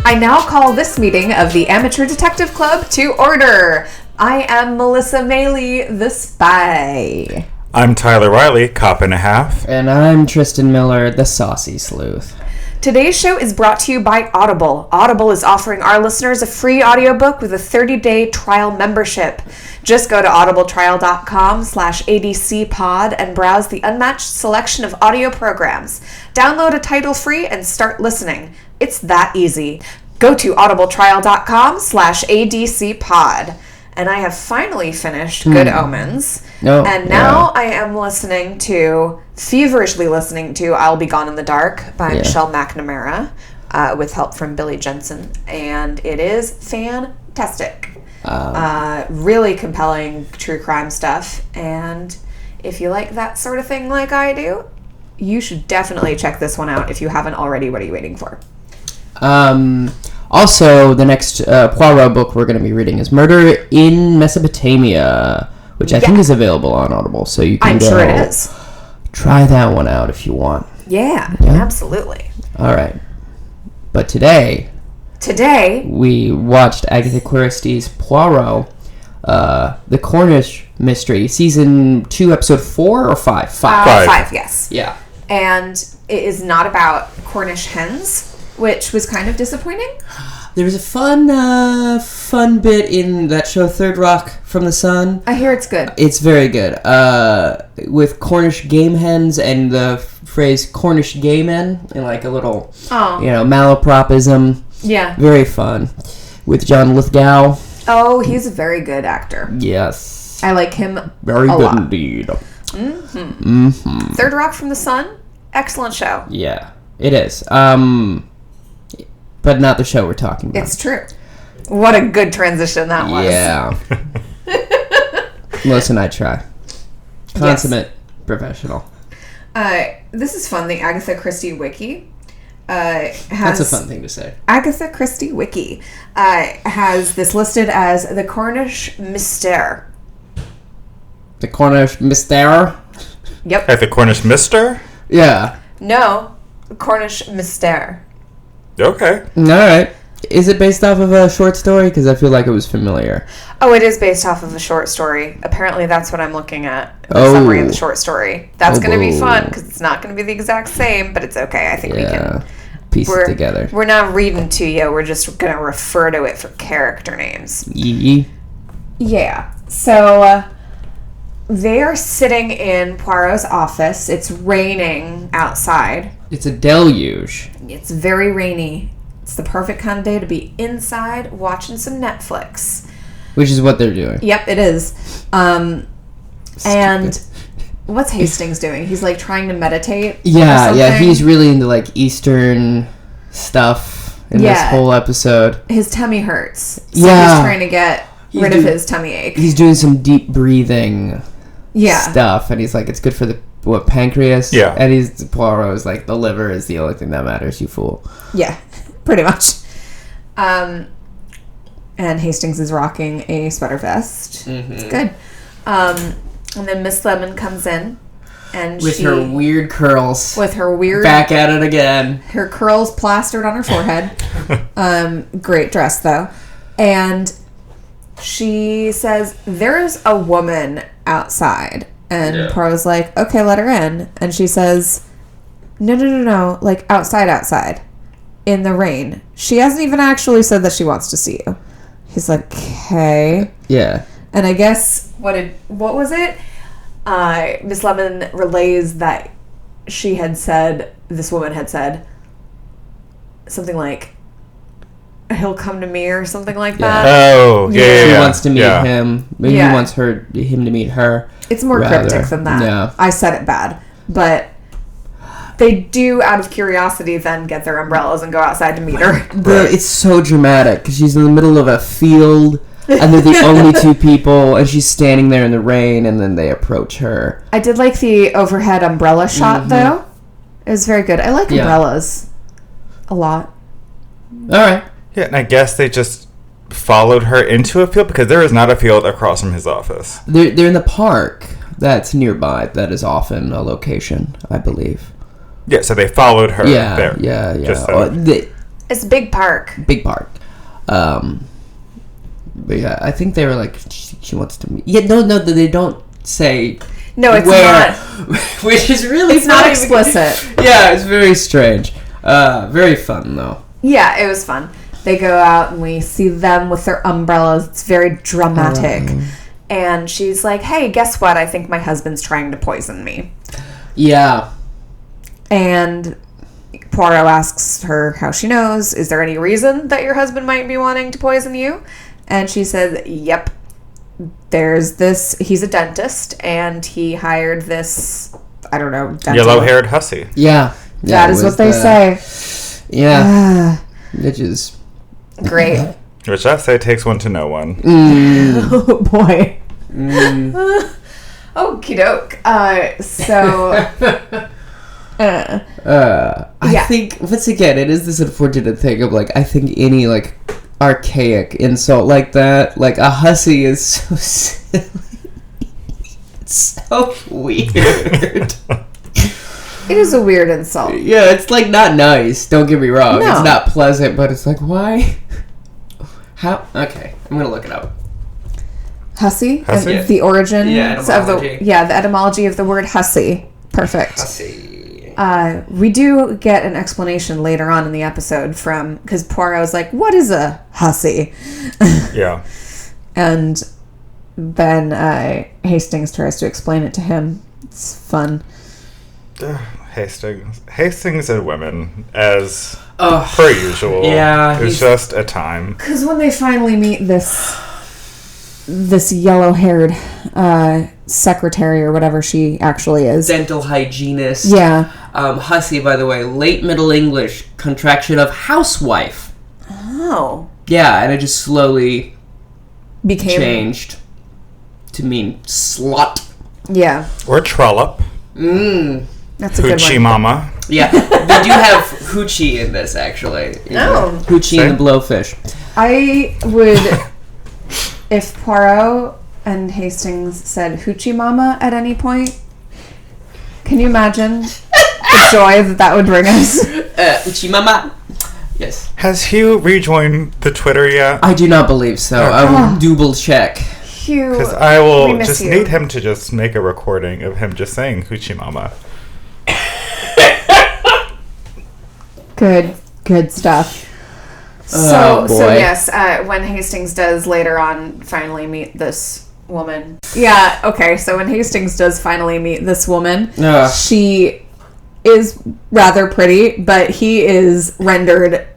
I now call this meeting of the Amateur Detective Club to order. I am Melissa Meli, the spy. I'm Tyler Riley, cop and a half. And I'm Tristan Miller, the saucy sleuth. Today's show is brought to you by Audible. Audible is offering our listeners a free audiobook with a 30-day trial membership. Just go to audibletrial.com/ADCpod and browse the unmatched selection of audio programs. Download a title free and start listening. It's that easy. Go to audibletrial.com/ADCpod. And I have finally finished Good Omens. And now I am feverishly listening to I'll Be Gone in the Dark by Michelle McNamara with help from Billy Jensen. And it is fantastic. Really compelling true crime stuff. And if you like that sort of thing like I do, you should definitely check this one out if you haven't already. What are you waiting for? Also, the next Poirot book we're going to be reading is Murder in Mesopotamia, which I think is available on Audible, so you can sure it is. Try that one out if you want. Yeah, absolutely. All right. But today we watched Agatha Christie's Poirot, The Cornish Mystery, Season 2, Episode 4 or 5? 5, yes. Yeah. And it is not about Cornish hens, which was kind of disappointing. There was a fun bit in that show Third Rock from the Sun. I hear it's good. It's very good. With Cornish game hens and the phrase Cornish gay men in like a little, malapropism. Yeah. Very fun. With John Lithgow. Oh, he's a very good actor. Yes. I like him very a good lot. Indeed. Mm-hmm. Third Rock from the Sun. Excellent show. Yeah, it is. But not the show we're talking about. It's true. What a good transition that was. Yeah. Listen, I try. Consummate professional. This is fun. The Agatha Christie Wiki That's a fun thing to say. Agatha Christie Wiki has this listed as the Cornish Mystery. The Cornish Mystery? Yep. Like the Cornish Mister? Yeah. No, Cornish Mystery. Okay. All right. Is it based off of a short story? Because I feel like it was familiar. Oh, it is based off of a short story. Apparently, that's what I'm looking at. The summary of the short story. That's going to be fun because it's not going to be the exact same, but it's okay. I think we can piece it together. We're not reading to you. We're just going to refer to it for character names. Yeah. So they are sitting in Poirot's office. It's raining outside. It's a deluge. It's very rainy. It's the perfect kind of day to be inside watching some Netflix. Which is what they're doing. Yep, it is. And what's Hastings doing? He's like trying to meditate. Yeah, he's really into like Eastern stuff in this whole episode. His tummy hurts. So he's trying to get rid of his tummy ache. He's doing some deep breathing stuff, and he's like, it's good for the pancreas? Yeah. And Poirot's like, the liver is the only thing that matters, you fool. Yeah, pretty much. And Hastings is rocking a sweater vest. Mm-hmm. It's good. And then Miss Lemon comes in. And with her weird curls. With her weird... Back at it again. Her curls plastered on her forehead. Great dress, though. And she says, there's a woman outside. And Poirot's like, okay, let her in. And she says, no. Like, outside. In the rain. She hasn't even actually said that she wants to see you. He's like, okay. Yeah. And I guess, what was it? Miss Lemon relays that this woman had said, something like, he'll come to me or something like that. Oh, yeah. She wants to meet him. Maybe he wants him to meet her. It's more cryptic than that. Yeah. I said it bad. But they do, out of curiosity, then get their umbrellas and go outside to meet her. It's so dramatic because she's in the middle of a field and they're the only two people and she's standing there in the rain and then they approach her. I did like the overhead umbrella shot, though. It was very good. I like umbrellas a lot. All right. Yeah, and I guess they just followed her into a field because there is not a field across from his office. They're in the park that's nearby. That is often a location, I believe. Yeah, so they followed her there. Yeah. It's Big Park. Big Park. But yeah, I think they were like, she wants to meet. Yeah, no, they don't say. No, it's where, not. Which is really it's not explicit. Yeah, it's very strange. Very fun though. Yeah, it was fun. They go out and we see them with their umbrellas. It's very dramatic. And she's like, hey, guess what? I think my husband's trying to poison me. Yeah. And Poirot asks her how she knows. Is there any reason that your husband might be wanting to poison you? And she says, yep. There's this, he's a dentist, and he hired this, I don't know, yellow-haired hussy. Yeah. That is what they say. Yeah. Which is great. Which I say takes one to know one. Oh, boy. Okie doke. I think, once again, it is this unfortunate thing of, like, I think any, like, archaic insult like that, like, a hussy is so silly. It's so weird. It is a weird insult. Yeah, it's, like, not nice. Don't get me wrong. No. It's not pleasant, but it's like, why? How? Okay, I'm gonna look it up. Hussy? Hussy? The origin of the etymology of the word hussy. Perfect. Hussy. We do get an explanation later on in the episode because Poirot's like, what is a hussy? Yeah. And then Hastings tries to explain it to him. It's fun. Hastings and women, as per usual. Yeah. It's just a time. Because when they finally meet this yellow-haired secretary or whatever she actually is. Dental hygienist. Yeah. Hussy, by the way, late Middle English contraction of housewife. Oh. Yeah, and it just slowly became changed to mean slut. Yeah. Or trollop. That's a good one. Hoochie mama. Yeah, they do have hoochie in this, actually. Oh. Hoochie and the blowfish. I would, if Poirot and Hastings said hoochie mama at any point, can you imagine the joy that would bring us? Hoochie mama. Yes. Has Hugh rejoined the Twitter yet? I do not believe so. I will double check. Hugh, because I will just you. need him to just make a recording of him just saying hoochie mama. Good stuff. So yes, when Hastings does later on finally meet this woman. Yeah, okay, so when Hastings does finally meet this woman, she is rather pretty, but he is rendered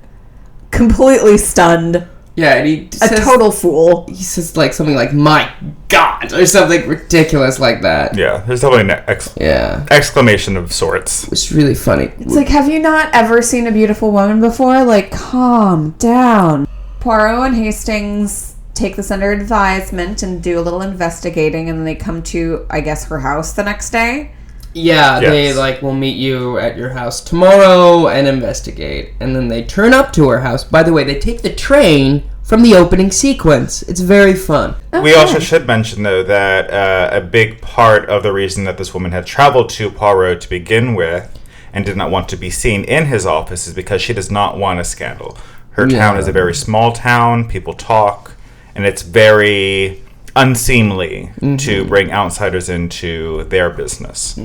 completely stunned. Yeah, and he says, a total fool. He says like something like, my God, or something ridiculous like that. Yeah, there's definitely an exclamation of sorts. It's really funny. It's like, have you not ever seen a beautiful woman before? Like, calm down. Poirot and Hastings take this under advisement and do a little investigating, and then they come to, I guess, her house the next day. Yeah, yes. They will meet you at your house tomorrow and investigate. And then they turn up to her house. By the way, they take the train from the opening sequence. It's very fun. Okay. We also should mention, though, that a big part of the reason that this woman had traveled to Poirot to begin with and did not want to be seen in his office is because she does not want a scandal. Her town is a very small town. People talk. And it's very unseemly to bring outsiders into their business.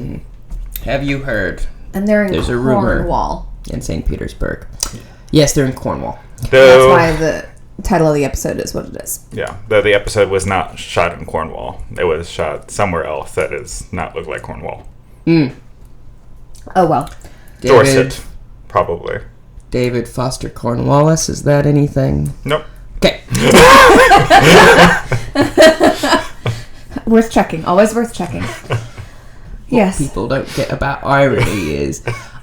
Have you heard? And they're in There's Cornwall. A rumor in St. Petersburg. Yes, they're in Cornwall. That's why the title of the episode is what it is. Yeah, though the episode was not shot in Cornwall. It was shot somewhere else that does not look like Cornwall. Oh, well. Dorset, probably. David Foster Cornwallis, is that anything? Nope. Okay. Worth checking. Always worth checking. Yes. What people don't get about irony is,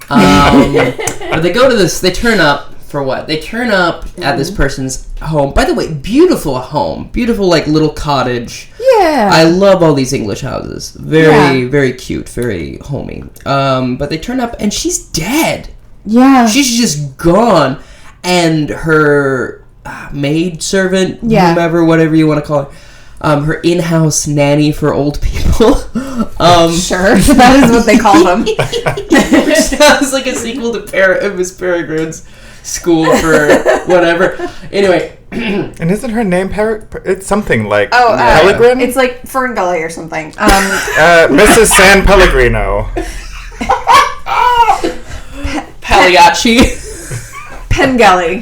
or they go to this. They turn up for what? They turn up at this person's home. By the way, beautiful home, beautiful like little cottage. Yeah. I love all these English houses. Very, very cute, very homey. But they turn up and she's dead. Yeah. She's just gone, and her maid servant, whomever, whatever you want to call her, her in-house nanny for old people. Sure, that is what they call them. Which sounds like a sequel to Miss Peregrine's school for whatever. Anyway. And isn't her name it's something like Pellegrin? It's like Ferngully or something. Mrs. San Pellegrino. Pagliacci. Pengelly,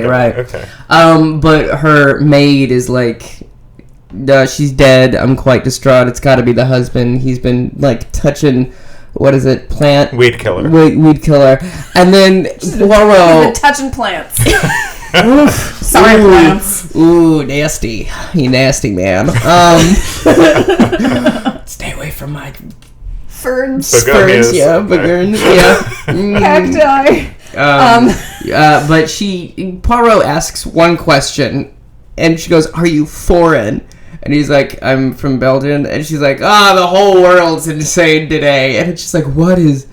right. Okay. But her maid is like, she's dead. I'm quite distraught. It's got to be the husband. He's been like touching, what is it? Plant? Weed killer. Weed killer. And then Poirot. touching plants. Sorry, plants. Ooh, nasty. You nasty man. Stay away from my ferns. Ferns, yeah. Begonias, yeah. Cacti. But Poirot asks one question, and she goes, "Are you foreign?" And he's like, "I'm from Belgium." And she's like, the whole world's insane today. And it's just like, what is...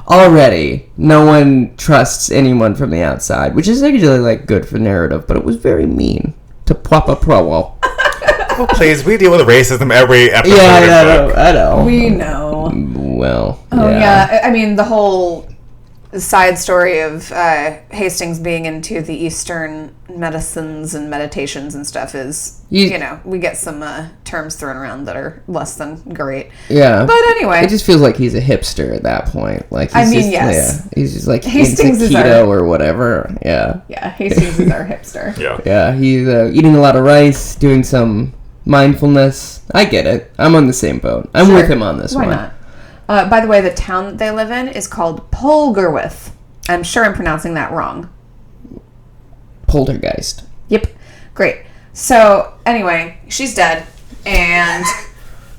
Already, no one trusts anyone from the outside, which is actually, like, good for narrative, but it was very mean to Papa Poirot. Oh, please, we deal with racism every episode. Yeah, I know. We know. Well, yeah. I mean, the whole side story of Hastings being into the Eastern medicines and meditations and stuff is, we get some terms thrown around that are less than great. Yeah. But anyway. It just feels like he's a hipster at that point. Like, yes. Yeah, he's just like Hastings into keto or whatever. Yeah. Yeah, Hastings is our hipster. Yeah. Yeah, he's eating a lot of rice, doing some mindfulness. I get it. I'm on the same boat. I'm with him on this one. Why not? By the way, the town that they live in is called Polgarwyth. I'm sure I'm pronouncing that wrong. Poltergeist. Yep. Great. So, anyway, she's dead. And...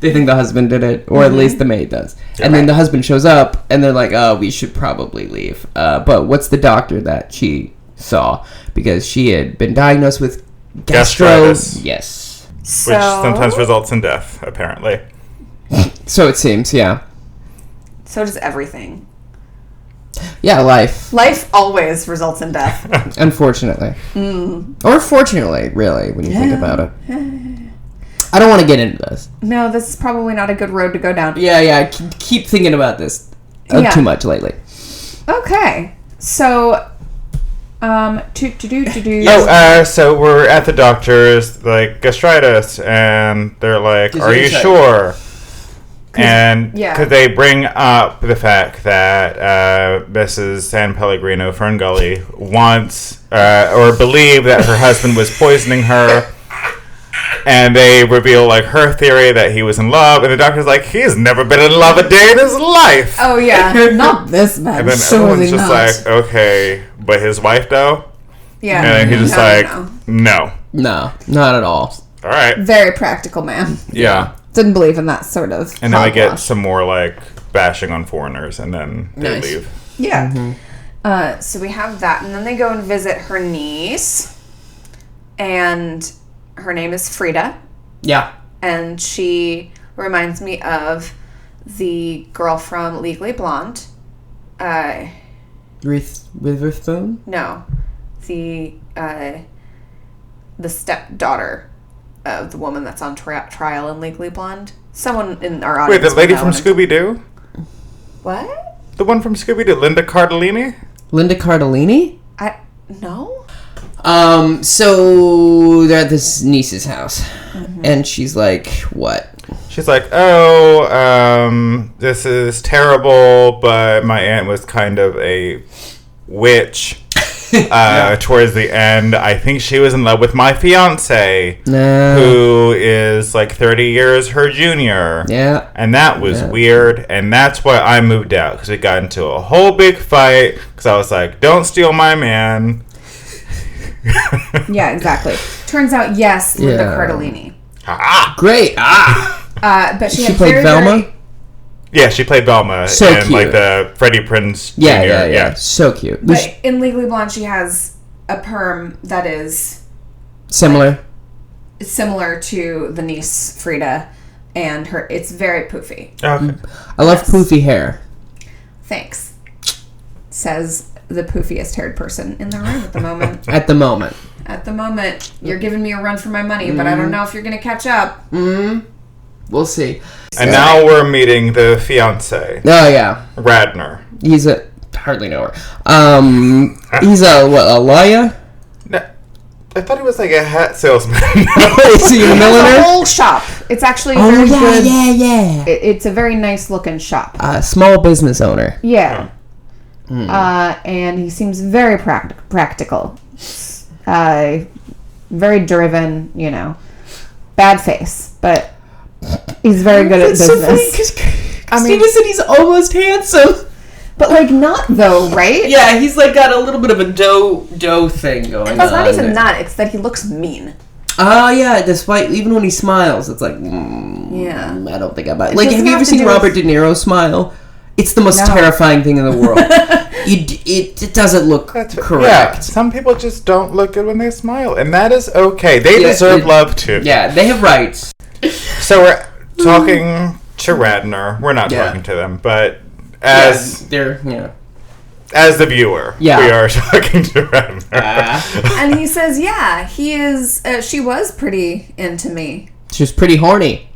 They think the husband did it, or at least the maid does. And then the husband shows up, and they're like, we should probably leave. But what's the doctor that she saw? Because she had been diagnosed with gastritis. Yes. Which sometimes results in death, apparently. So it seems, yeah. So does everything. Yeah, life. Life always results in death. Unfortunately. Or fortunately, really, when you think about it. I don't want to get into this. No, this is probably not a good road to go down. Yeah, keep thinking about this too much lately. Okay. So, so we're at the doctor's, like, gastritis, and they're like, are you sure? And because they bring up the fact that Mrs. San Pellegrino Ferngully wants or believe that her husband was poisoning her, and they reveal like her theory that he was in love, and the doctor's like, he's never been in love a day in his life. Oh yeah, not this man. And then everyone's just like, okay, but his wife though. Yeah, and he's just no, not at all. All right, very practical man. Yeah. Didn't believe in that sort of and then we get some more like bashing on foreigners, and then they leave. Yeah. So we have that, and then they go and visit her niece, and her name is Frida. Yeah. And she reminds me of the girl from Legally Blonde. Reese Witherspoon? No, the stepdaughter of the woman that's on trial in Legally Blonde. Someone in our audience. Wait, the lady from Scooby-Doo? What? The one from Scooby-Doo, Linda Cardellini? Linda Cardellini? No. So they're at this niece's house, and she's like, what? She's like, this is terrible, but my aunt was kind of a witch. Towards the end, I think she was in love with my fiance, who is like 30 years her junior. Yeah. And that was weird, and that's why I moved out, because we got into a whole big fight, because I was like, don't steal my man. Yeah, exactly. Turns out, yes, Linda Cardellini. Great. But she played Velma? Yeah, she played Velma so in cute. Like the Freddie Prinze Jr. Yeah. So cute. But in Legally Blonde, she has a perm that is similar to the niece Frida, and it's very poofy. Okay. I love poofy hair. Thanks. Says the poofiest haired person in the room at the moment. At the moment, you're giving me a run for my money, but I don't know if you're going to catch up. We'll see. And now we're meeting the fiance. Oh, yeah. Radner. He's a... hardly know her. He's a liar? No, I thought he was like a hat salesman. Is he a milliner? It's a whole shop. It's actually very good. Yeah. It's a very nice looking shop. Small business owner. Yeah. And he seems very practical. Very driven, Bad face, but he's very good at business. So funny, Christina said he's almost handsome. But, not though, right? Yeah, he's, got a little bit of a dough thing going on. It's not even that. It's that he looks mean. Oh, yeah. Even when he smiles, it's like, yeah. I don't think about it. Have you ever seen Robert De Niro smile? It's the most terrifying thing in the world. It doesn't look correct. Yeah, some people just don't look good when they smile, and that is okay. They deserve love, too. Yeah, they have rights. So we're talking to Radnor. We're not talking to them, but as the viewer, we are talking to Radnor. And he says, he is, she was pretty into me. She was pretty horny.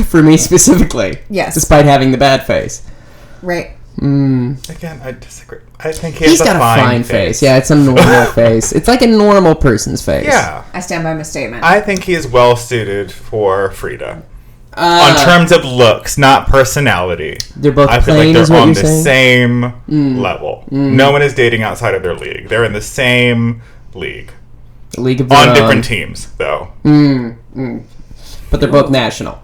For me specifically. Yes. Despite having the bad face. Right. Again, I disagree. I think he's got a fine face. Yeah, it's a normal face. It's like a normal person's face. Yeah. I stand by my statement. I think he is well suited for Frida. On terms of looks, not personality. They're both I feel like plain, they're on the same level. No one is dating outside of their league. They're in the same league. League of their on own. Different teams, though. But they're both national.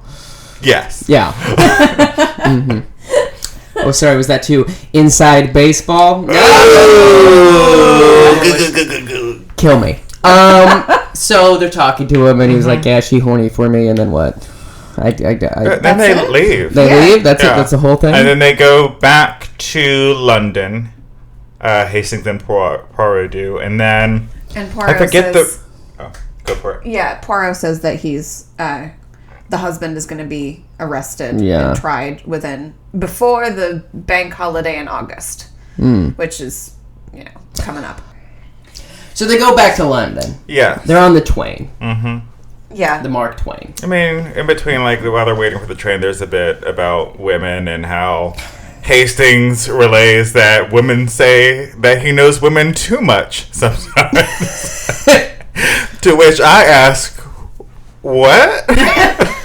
Yes. Yeah. Oh, sorry, was that too inside baseball? Kill me. So they're talking to him, and he was like, "Yeah, she horny for me." And then what? Then they leave. They leave. That's it. That's the whole thing. And then they go back to London. Hastings and Poirot do, and then Poirot I forget says, go for it. Yeah, Poirot says that he's the husband is going to be arrested and tried before the bank holiday in August, which is coming up. So they go back to London. Yeah, they're on the Twain. Yeah, the Mark Twain. I mean, in between, while they're waiting for the train, there's a bit about women and how Hastings relays that women say that he knows women too much sometimes. To which I ask, what?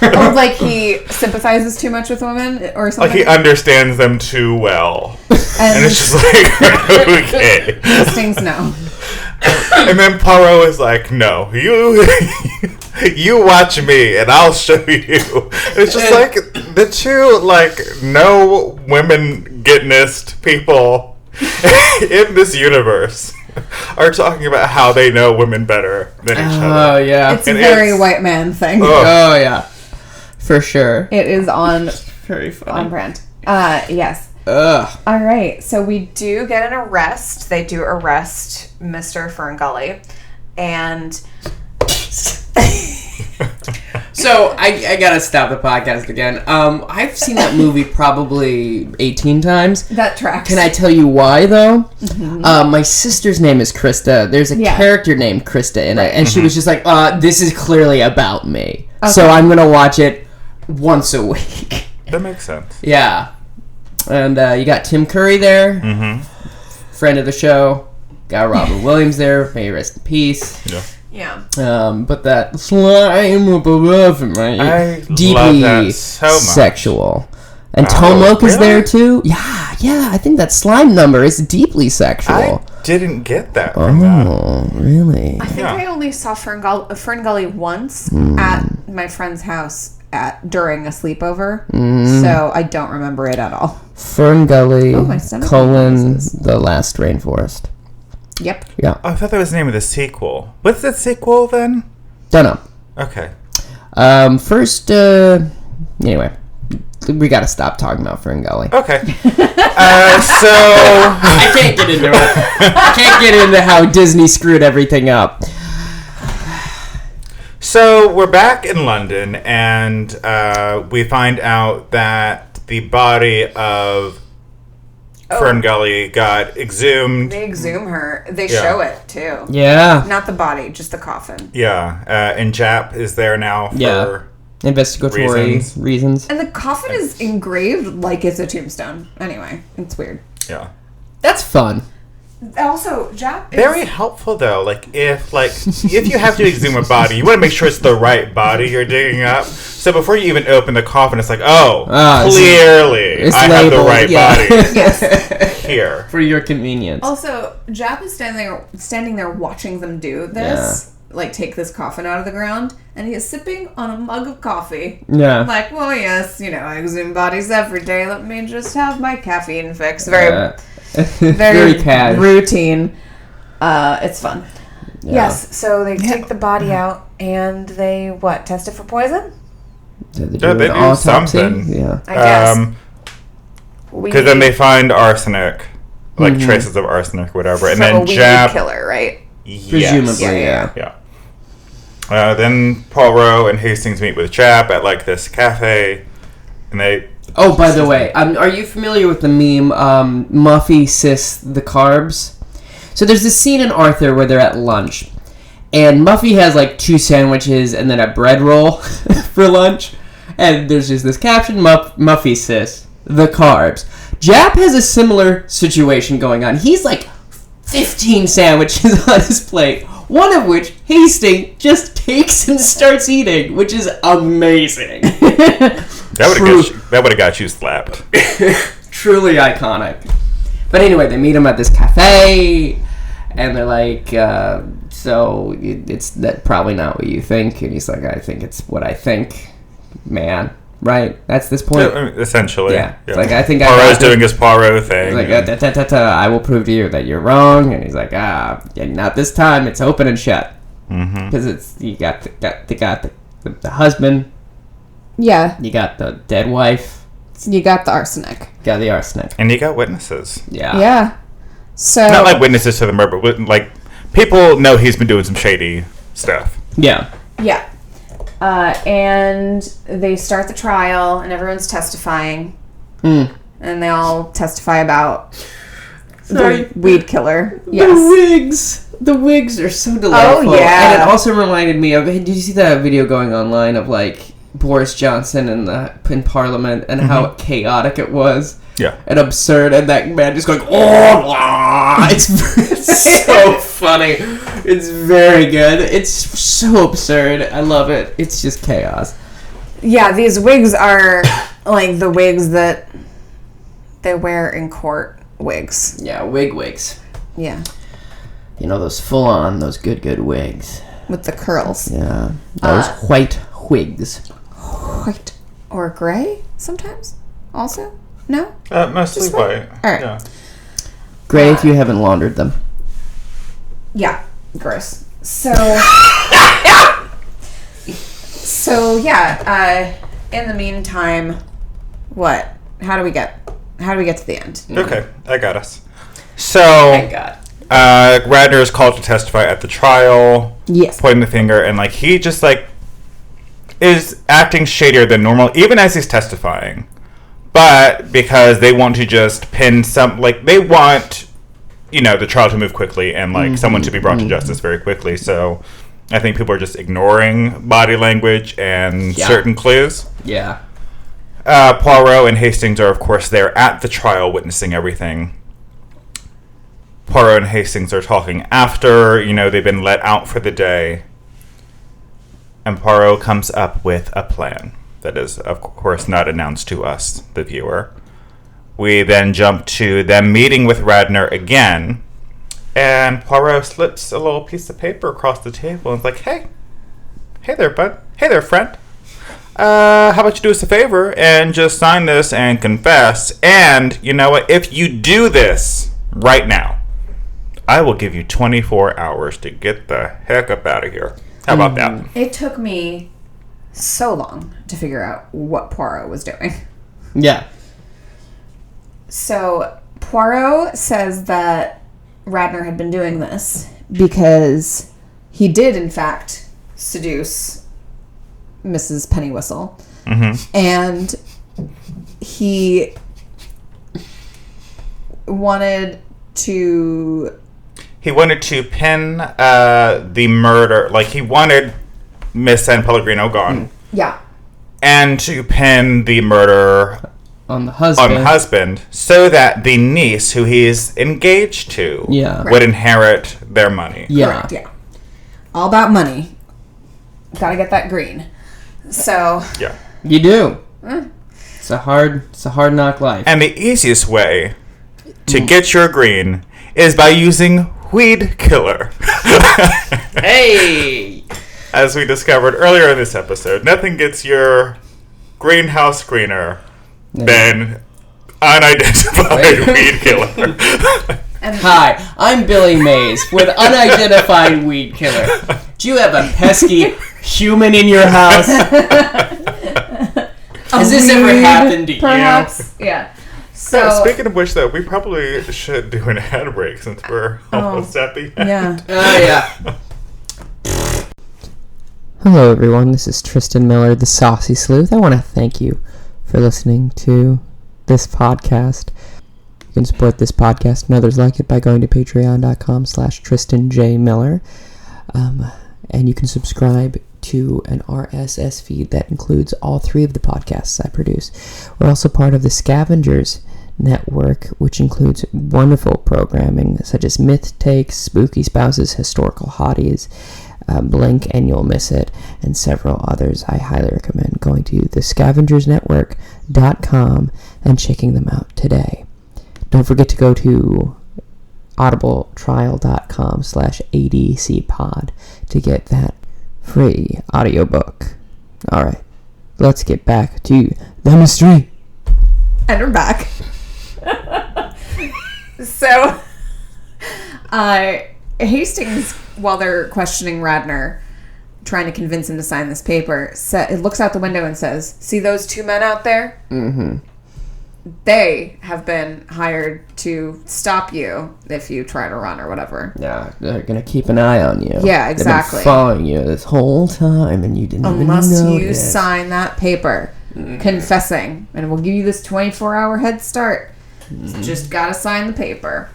Or he sympathizes too much with women or something? He understands them too well. And it's just okay. Hastings, no. And then Poirot is like, no, you watch me and I'll show you. It's just the two, no women gettingest people in this universe are talking about how they know women better than each other. Oh, yeah. It's a very white man thing. Oh, yeah. For sure. It is on very funny. On brand. Yes. Ugh. All right. So we do get an arrest. They do arrest Mr. Ferngully. And so I gotta stop the podcast again. I've seen that movie probably 18 times. That tracks. Can I tell you why though? My sister's name is Krista. There's a character named Krista in it, and she was just like, "This is clearly about me." Okay. So I'm gonna watch it once a week. That makes sense. Yeah, and you got Tim Curry there, friend of the show. Got Robert Williams there. May he rest in peace. Yeah. But that slime up above him, right? I deeply love that so much. Sexual. And Tomok is there too. Yeah. I think that slime number is deeply sexual. I didn't get that from that. Oh, really? I think I only saw Ferngully once at my friend's house during a sleepover, so I don't remember it at all. Ferngully, the Last Rainforest. Yep. Yeah. Oh, I thought that was the name of the sequel. What's the sequel then? Don't know. Okay. First, anyway, we gotta stop talking about Ferngully. Okay. So I can't get into it. I can't get into how Disney screwed everything up. So we're back in London, and we find out that the body of Ferngully got exhumed. They exhume her. They show it, too. Yeah. Not the body, just the coffin. Yeah. And Jap is there now for investigatory reasons. And the coffin is engraved like it's a tombstone. Anyway, it's weird. Yeah. That's fun. Also, Jap is... Very helpful, though. Like, if you have to exhume a body, you want to make sure it's the right body you're digging up. So before you even open the coffin, it's like, clearly I have the right body. Yes. Here. For your convenience. Also, Jap is standing there watching them do this. Yeah. Like, take this coffin out of the ground, and he is sipping on a mug of coffee. Yeah. Like, well, yes, I exhume bodies every day. Let me just have my caffeine fix. Very cash. Routine. It's fun. Yeah. Yes, so they take the body out, and they, test it for poison? They do something. Yeah. I guess. Because then they find arsenic, like traces of arsenic, whatever. And then a weed killer, right? Presumably, yeah. Then Poirot and Hastings meet with Jap at this cafe, and they. Oh, by the way, are you familiar with the meme Muffy sis the carbs? So there's this scene in Arthur where they're at lunch, and Muffy has 2 sandwiches and then a bread roll for lunch, and there's just this caption: Muffy sis the carbs. Jap has a similar situation going on. He's 15 sandwiches on his plate, one of which Hastings just takes and starts eating, which is amazing. That would have got you slapped. Truly iconic. But anyway, they meet him at this cafe, and they're like, so it's that probably not what you think. And he's like, I think it's what I think, man. Right? That's this point. Essentially. Yeah. It's I think Poirot's doing his Poirot thing. He's I will prove to you that you're wrong. And he's like, not this time. It's open and shut. Because you got the husband. Yeah. You got the dead wife. You got the arsenic. Got the arsenic. And you got witnesses. Yeah. Yeah. So not witnesses to the murder, but people know he's been doing some shady stuff. Yeah. Yeah. And they start the trial, and everyone's testifying. And they all testify about the weed killer. Yes. The wigs are so delightful. Oh, yeah. And it also reminded me of, did you see that video going online of Boris Johnson in Parliament and how chaotic it was? Yeah. And absurd, and that man just going, it's so funny. It's very good. It's so absurd. I love it. It's just chaos. Yeah, these wigs are the wigs that they wear in court wigs. Yeah, wigs. Yeah. Those full-on, those good wigs. With the curls. Yeah. Those white wigs. White or gray sometimes also? No? Mostly white. All right. Yeah. Gray if you haven't laundered them. Yeah. Gross. So... in the meantime, what? How do we get to the end? Okay, I got us. So... Thank God. Radner is called to testify at the trial. Yes. Pointing the finger, and he just is acting shadier than normal, even as he's testifying. But because they want to just pin they want, the trial to move quickly and someone to be brought to justice very quickly. So I think people are just ignoring body language and certain clues. Yeah. Poirot and Hastings are, of course, there at the trial witnessing everything. Poirot and Hastings are talking after, they've been let out for the day. And Poirot comes up with a plan that is, of course, not announced to us, the viewer. We then jump to them meeting with Radner again. And Poirot slips a little piece of paper across the table and is like, Hey there, bud. Hey there, friend. How about you do us a favor and just sign this and confess? And you know what? If you do this right now, I will give you 24 hours to get the heck up out of here. How about that? It took me so long to figure out what Poirot was doing. Yeah. So Poirot says that Radner had been doing this because he did, in fact, seduce Mrs. Pennywhistle. And he wanted to... He wanted to pin the murder, he wanted Miss San Pellegrino gone. Yeah. And to pin the murder on the husband, so that the niece who he is engaged to would inherit their money. Yeah. Correct, yeah. All about money. Gotta get that green. So. Yeah. You do. It's a hard knock life. And the easiest way to get your green is by using weed killer. Hey! As we discovered earlier in this episode, nothing gets your greenhouse greener than unidentified weed killer. Hi, I'm Billy Mays with unidentified weed killer. Do you have a pesky human in your house? Has this ever happened to perhaps? You? Yeah. So speaking of which, though, we probably should do an ad break since we're almost at the end. Yeah. Oh, yeah. Hello, everyone. This is Tristan Miller, the Saucy Sleuth. I want to thank you for listening to this podcast. You can support this podcast and others like it by going to patreon.com/TristanJMiller. And you can subscribe to an RSS feed that includes all 3 of the podcasts I produce. We're also part of the Scavengers Network, which includes wonderful programming such as Myth Takes, Spooky Spouses, Historical Hotties, Blink and You'll Miss It, and several others. I highly recommend going to thescavengersnetwork.com and checking them out today. Don't forget to go to audibletrial.com/adcpod to get that free audiobook. Alright, let's get back to the mystery. And we're back. So, Hastings, while they're questioning Radnor, trying to convince him to sign this paper, it looks out the window and says, "See those 2 men out there? Mm-hmm. They have been hired to stop you if you try to run or whatever." Yeah, they're gonna keep an eye on you. Yeah, exactly. They've been following you this whole time, and you didn't Unless even know you sign that paper confessing, and we'll give you this 24-hour head start. Just gotta sign the paper.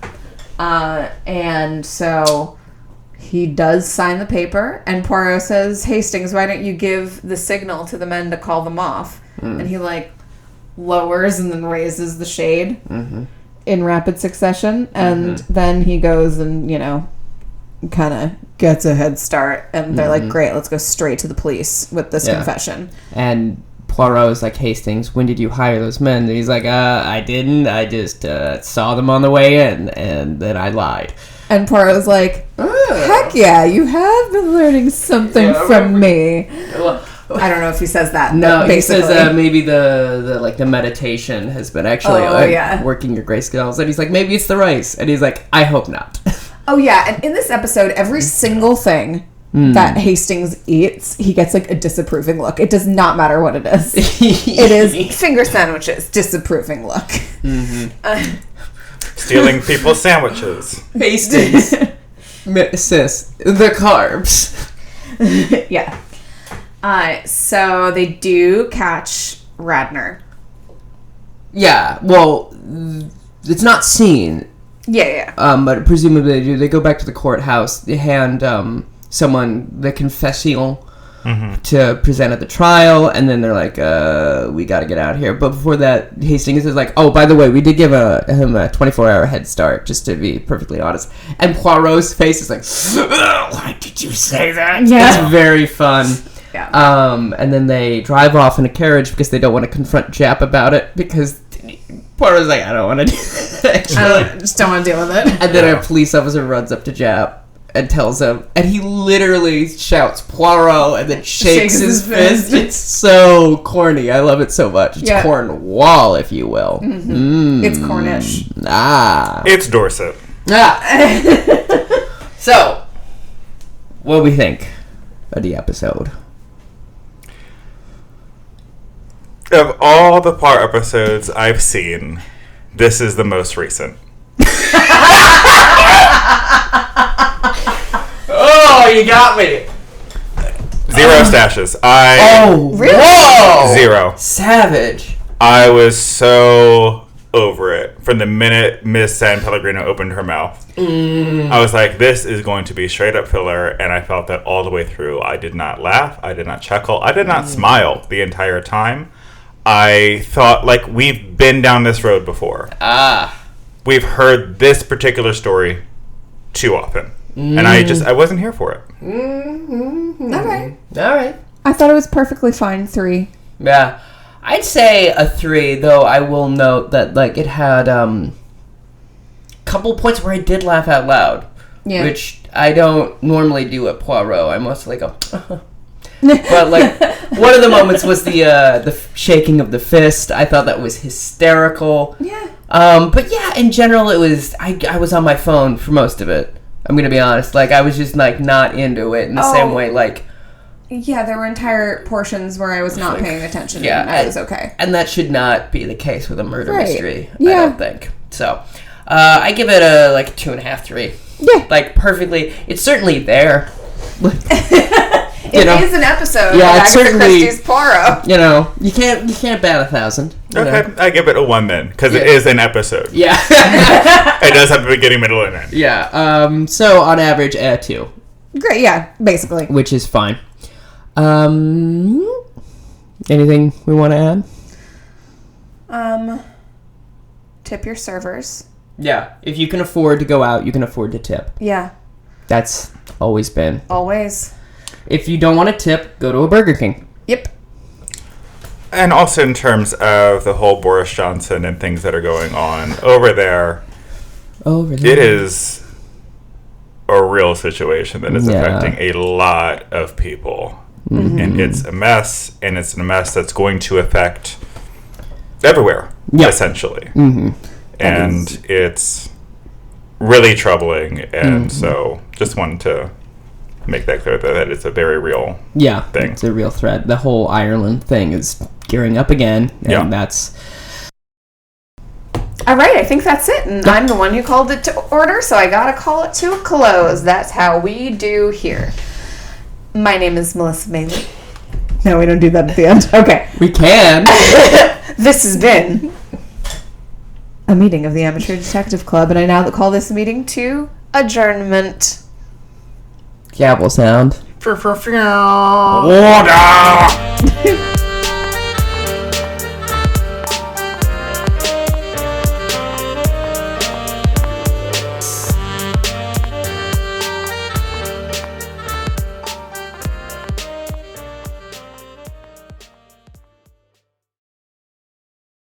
And so he does sign the paper, and Poirot says, "Hastings, why don't you give the signal to the men to call them off?" And he lowers and then raises the shade in rapid succession, and then he goes and kind of gets a head start, and they're like, "Great, let's go straight to the police with this confession." And Poirot's like, "Hastings, when did you hire those men?" And he's like, I didn't. I just saw them on the way in, and then I lied. And Poirot's like, "Heck yeah, you have been learning something from me." I don't know if he says that. No, he says maybe the meditation has been actually working your gray skills. And he's like, "Maybe it's the rice." And he's like, "I hope not." Oh, yeah. And in this episode, every single thing that Hastings eats, he gets a disapproving look. It does not matter what it is. It is finger sandwiches, disapproving look. Stealing people's sandwiches. Hastings. Sis, the carbs. Yeah. So they do catch Radnor. Yeah, well, it's not seen. Yeah. But presumably they do. They go back to the courthouse. They hand someone the confession to present at the trial, and then they're like, "We got to get out of here." But before that, Hastings is like, "Oh, by the way, we did give him a 24-hour head start, just to be perfectly honest." And Poirot's face is like, "Why did you say that?" Yeah. It's very fun. Yeah. And then they drive off in a carriage because they don't want to confront Jap about it, because Poirot's like, "I don't want to do that. I just don't want to deal with it." And then a police officer runs up to Jap and tells him, and he literally shouts Poirot and then shakes his fist. It's so corny. I love it so much. It's Cornwall, if you will. It's Cornish. It's Dorset. So, what do we think of the episode? Of all the Poirot episodes I've seen, this is the most recent. Oh, you got me. 0 stashes. Really? Whoa! 0. Savage. I was so over it from the minute Miss San Pellegrino opened her mouth. I was like, this is going to be straight up filler, and I felt that all the way through. I did not laugh. I did not chuckle. I did not smile the entire time. I thought, like, we've been down this road before. We've heard this particular story too often. And I wasn't here for it. Mm-hmm. All right. I thought it was perfectly fine 3. Yeah. I'd say a 3, though I will note that, like, it had couple points where I did laugh out loud. Yeah. Which I don't normally do at Poirot. I mostly go... But, like, one of the moments was the shaking of the fist. I thought that was hysterical. Yeah. But, yeah, in general, it was... I was on my phone for most of it. I'm going to be honest. Like, I was just, like, not into it in the same way, like... Yeah, there were entire portions where I was not paying attention. Yeah. And I was okay. And that should not be the case with a murder mystery, I don't think. So, I give it a, like, 2.5, 3. Yeah. Like, perfectly... It's certainly there. It is an episode of Agatha Christie's Poirot. You know, you can't bat 1,000. Okay, I give it a 1 then, because it is an episode. Yeah. It does have a beginning, middle, and end. Yeah. So, on average, a 2. Great, yeah, basically. Which is fine. Anything we want to add? Tip your servers. Yeah, if you can afford to go out, you can afford to tip. Yeah. That's always been. Always. If you don't want to tip, go to a Burger King. Yep. And also in terms of the whole Boris Johnson and things that are going on over there, it is a real situation that is affecting a lot of people. Mm-hmm. And it's a mess, and it's a mess that's going to affect everywhere, essentially. Mm-hmm. And it's really troubling, and so just wanted to make that clear that it's a very real thing. It's a real threat. The whole Ireland thing is gearing up again, and that's... All right, I think that's it, and I'm the one who called it to order, so I gotta call it to a close. That's how we do here. My name is Melissa Meli. No, we don't do that at the end. Okay. We can. This has been a meeting of the Amateur Detective Club, and I now call this meeting to adjournment. Gavel sound. Order!